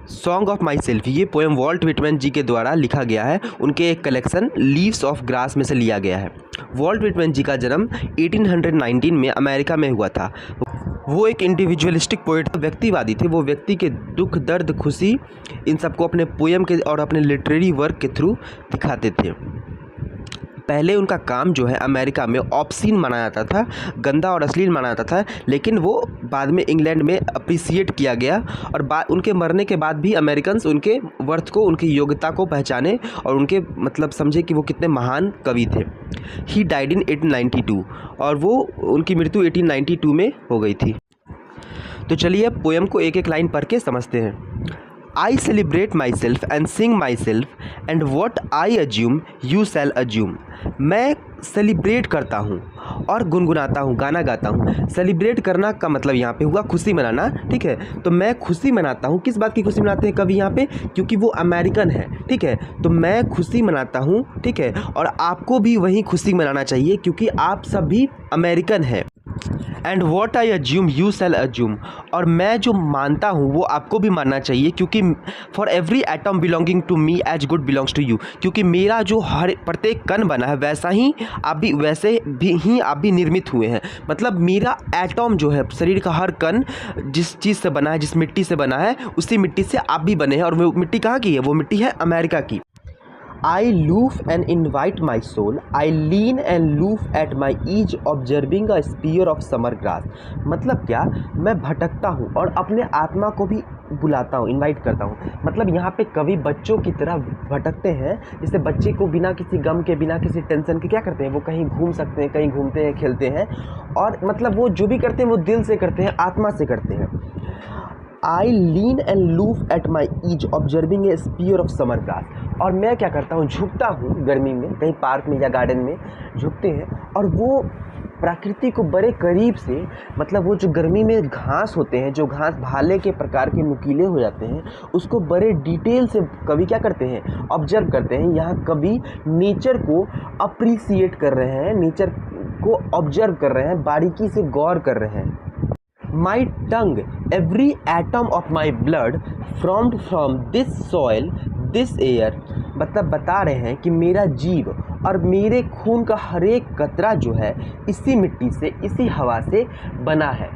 Song of my self ये poem vault Whitman जी के द्वारा लिखा गया है। उनके एक कलेक्शन लीव्स ऑफ ग्रास में से लिया गया है। वॉल्ट व्हिटमैन जी का जन्म 1819 में अमेरिका में हुआ था। वो एक इंडिविजुअलिस्टिक पोएट व्यक्तिवादी थे। वो व्यक्ति के दुख, दर्द, खुशी इन सबको अपने पोएम के और अपने लिटरेरी वर्क के थ्रू दिखाते थे। पहले उनका काम जो है अमेरिका में ऑब्सीन माना जाता था, गंदा और अश्लील माना जाता था, लेकिन वो बाद में इंग्लैंड में अप्रिसिएट किया गया और उनके मरने के बाद भी अमेरिकन्स उनके वर्थ को, उनकी योग्यता को पहचाने और उनके मतलब समझे कि वो कितने महान कवि थे। ही डाइड इन 1892 और वो उनकी मृत्यु 1892 में हो गई थी। तो चलिए अब पोएम को एक एक लाइन पढ़ के समझते हैं। I celebrate myself and sing myself and what I assume you shall assume। मैं सेलिब्रेट करता हूँ और गुनगुनाता हूँ, गाना गाता हूँ। सेलिब्रेट करना का मतलब यहाँ पे हुआ खुशी मनाना, ठीक है। तो मैं खुशी मनाता हूँ। किस बात की खुशी मनाते हैं कवि यहाँ पे? क्योंकि वो अमेरिकन है, ठीक है। तो मैं खुशी मनाता हूँ, ठीक है, और आपको भी वही खुशी मनाना चाहिए क्योंकि आप सब भी अमेरिकन हैं। And what I assume you shall assume, और मैं जो मानता हूँ वो आपको भी मानना चाहिए क्योंकि for every atom belonging to me as good belongs to you, क्योंकि मेरा जो हर प्रत्येक कण बना है वैसा ही आप भी, वैसे भी ही आप भी निर्मित हुए हैं। मतलब मेरा एटम जो है, शरीर का हर कण जिस चीज़ से बना है, जिस मिट्टी से बना है, उसी मिट्टी से आप भी बने हैं। और वो मिट्टी कहाँ की है? वो मिट्टी है अमेरिका की। I loof and invite my soul, I lean and loof at my ease observing a spear of summer grass। मतलब क्या? मैं भटकता हूँ और अपने आत्मा को भी बुलाता हूँ, इनवाइट करता हूँ। मतलब यहाँ पे कवि बच्चों की तरह भटकते हैं। जैसे बच्चे को बिना किसी गम के, बिना किसी टेंशन के क्या करते हैं? वो कहीं घूम सकते हैं, कहीं घूमते हैं, खेलते हैं, और मतलब वो जो भी करते हैं वो दिल से करते हैं, आत्मा से करते हैं। I lean and loof at my ease observing a spear of summer grass। और मैं क्या करता हूँ? झुकता हूँ गर्मी में, कहीं पार्क में या गार्डन में झुकते हैं और वो प्रकृति को बड़े करीब से, मतलब वो जो गर्मी में घास होते हैं, जो घास भाले के प्रकार के नुकीले हो जाते हैं, उसको बड़े डिटेल से कवि क्या करते हैं? ऑब्जर्व करते हैं। यहाँ कवि नेचर को अप्रिसिएट कर रहे हैं, नेचर को ऑब्जर्व कर रहे हैं, बारीकी से गौर कर रहे हैं। My tongue, every atom of my blood formed from this soil, this air। मतलब बता रहे हैं कि मेरा जीव और मेरे खून का हर एक कतरा जो है इसी मिट्टी से, इसी हवा से बना है,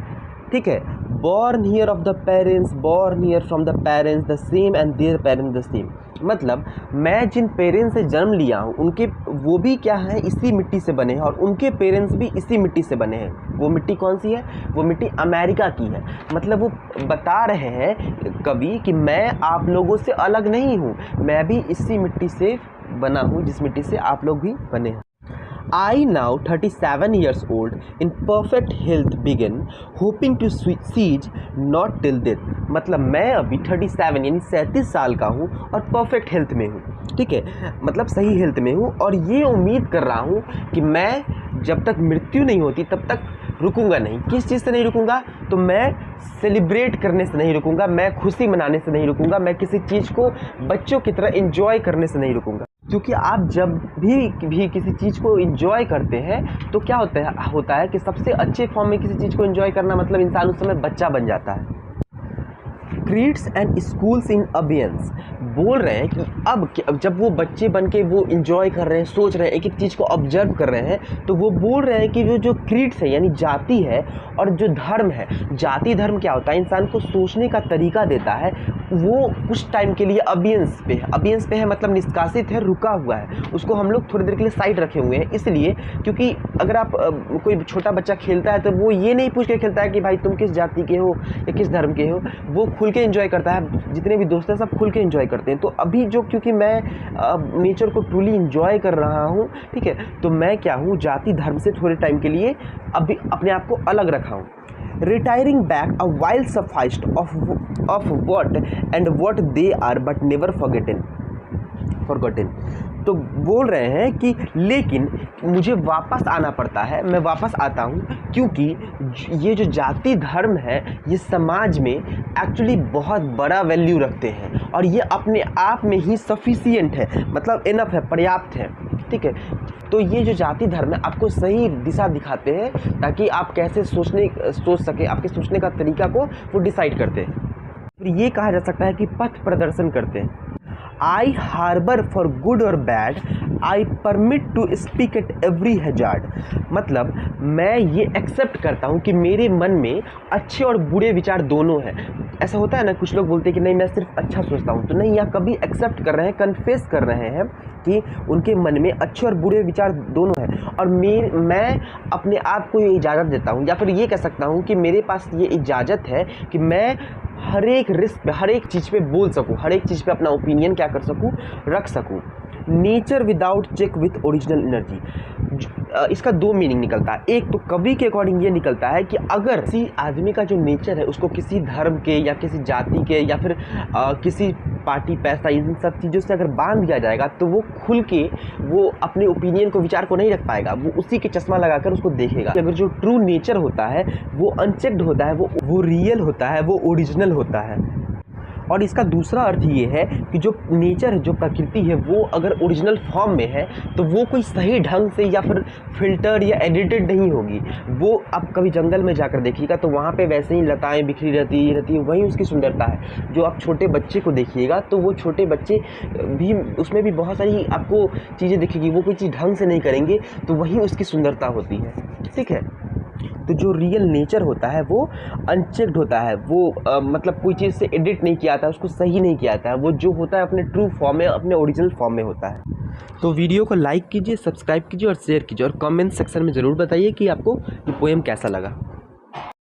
ठीक है। Born here of the parents, born here from the parents the same and their parents the same। मतलब मैं जिन पेरेंट्स से जन्म लिया हूँ उनके, वो भी क्या है? इसी मिट्टी से बने हैं और उनके पेरेंट्स भी इसी मिट्टी से बने हैं। वो मिट्टी कौन सी है? वो मिट्टी अमेरिका की है। मतलब वो बता रहे हैं कवि कि मैं आप लोगों से अलग नहीं हूँ, मैं भी इसी मिट्टी से बना हूँ जिस मिट्टी से आप लोग भी बने हैं। I now 37 years old in perfect health begin hoping to siege not till death। मतलब मैं अभी 37 यानी 37 साल का हूँ और परफेक्ट हेल्थ में हूँ, ठीक है। मतलब सही हेल्थ में हूँ और ये उम्मीद कर रहा हूँ कि मैं जब तक मृत्यु नहीं होती तब तक रुकूंगा नहीं। किस चीज़ से नहीं रुकूंगा? तो मैं सेलिब्रेट करने से नहीं रुकूंगा, मैं खुशी मनाने से नहीं रुकूंगा, मैं किसी चीज़ को बच्चों की तरह एंजॉय करने से नहीं रुकूंगा। क्योंकि आप जब भी किसी चीज़ को एंजॉय करते हैं तो क्या होता है कि सबसे अच्छे फॉर्म में किसी चीज़ को एंजॉय करना मतलब इंसान उस समय बच्चा बन जाता है। क्रीड्स एंड स्कूल्स इन अबियंस बोल रहे हैं कि अब जब वो बच्चे बन के वो इंजॉय कर रहे हैं, सोच रहे हैं, एक एक चीज़ को ऑब्जर्व कर रहे हैं, तो वो बोल रहे हैं कि जो क्रीड्स है यानी जाति है और जो धर्म है, जाति धर्म क्या होता है? इंसान को सोचने का तरीका देता है। वो कुछ टाइम के लिए अबियंस पे है। अबियंस पे है मतलब निष्कासित है, रुका हुआ है, उसको हम लोग थोड़ी देर के लिए साइड रखे हुए हैं। इसलिए क्योंकि अगर आप कोई छोटा बच्चा खेलता है तो वो ये नहीं पूछ के खेलता है कि भाई तुम किस जाति के हो या किस धर्म के हो, वो खुल के एंजॉय करता है। जितने भी दोस्त हैं सब खुल के एंजॉय करते हैं। तो अभी जो, क्योंकि मैं नेचर को ट्रूली एंजॉय कर रहा हूँ, ठीक है, तो मैं क्या हूँ? जाति धर्म से थोड़े टाइम के लिए अभी अपने आप को अलग रखा हूँ। Retiring back a while sufficed of what and what they are but never forgotten। तो बोल रहे हैं कि लेकिन मुझे वापस आना पड़ता है, मैं वापस आता हूँ क्योंकि ये जो जाति धर्म है ये समाज में एक्चुअली बहुत बड़ा वैल्यू रखते हैं और ये अपने आप में ही सफिशिएंट है, मतलब इनफ है, पर्याप्त है, ठीक है। तो ये जो जाति धर्म है आपको सही दिशा दिखाते हैं ताकि आप कैसे सोच सकें, आपके सोचने का तरीका को वो डिसाइड करते हैं। फिर ये कहा जा सकता है कि पथ प्रदर्शन करते हैं। आई हार्बर फॉर गुड और bad, I permit to speak at every hazard. मतलब मैं ये एक्सेप्ट करता हूँ कि मेरे मन में अच्छे और बुरे विचार दोनों हैं। ऐसा होता है ना, कुछ लोग बोलते हैं कि नहीं मैं सिर्फ अच्छा सोचता हूँ, तो नहीं, यहाँ कभी एक्सेप्ट कर रहे हैं, कन्फेस कर रहे हैं कि उनके मन में अच्छे और बुरे विचार दोनों हैं। और मैं अपने आप को ये इजाज़त देता हूँ, या फिर ये कह सकता हूँ कि मेरे पास ये इजाज़त है कि मैं हर एक रिस्क पे, हर एक चीज़ पे बोल सकूँ, हर एक चीज़ पे अपना ओपिनियन क्या कर सकूँ, रख सकूँ। Nature without check with original energy, इसका दो मीनिंग निकलता है। एक तो कवि के अकॉर्डिंग ये निकलता है कि अगर किसी आदमी का जो नेचर है उसको किसी धर्म के या किसी जाति के या फिर किसी पार्टी, पैसा, इन सब चीज़ों से अगर बांध दिया जाएगा तो वो खुल के वो अपने ओपिनियन को, विचार को नहीं रख पाएगा, वो उसी के चश्मा लगाकर उसको देखेगा। अगर जो ट्रू नेचर होता है वो अनचेक्ड होता है, वो रियल होता है, वो ओरिजिनल होता है। और इसका दूसरा अर्थ ये है कि जो नेचर है, जो प्रकृति है, वो अगर ओरिजिनल फॉर्म में है तो वो कोई सही ढंग से या फिर फिल्टर या एडिटेड नहीं होगी। वो आप कभी जंगल में जाकर देखिएगा तो वहाँ पे वैसे ही लताएं बिखरी रहती है, वही उसकी सुंदरता है। जो आप छोटे बच्चे को देखिएगा तो वो छोटे बच्चे भी, उसमें भी बहुत सारी आपको चीज़ें दिखेगी, वो कोई चीज़ ढंग से नहीं करेंगे, तो वही उसकी सुंदरता होती है। ठीक है, तो जो रियल नेचर होता है वो अनचेक्ड होता है, वो मतलब कोई चीज़ से एडिट नहीं किया था, उसको सही नहीं किया था, वो जो होता है अपने ट्रू फॉर्म में, अपने ओरिजिनल फॉर्म में होता है। तो वीडियो को लाइक कीजिए, सब्सक्राइब कीजिए और शेयर कीजिए, और कमेंट सेक्शन में ज़रूर बताइए कि आपको ये पोएम कैसा लगा।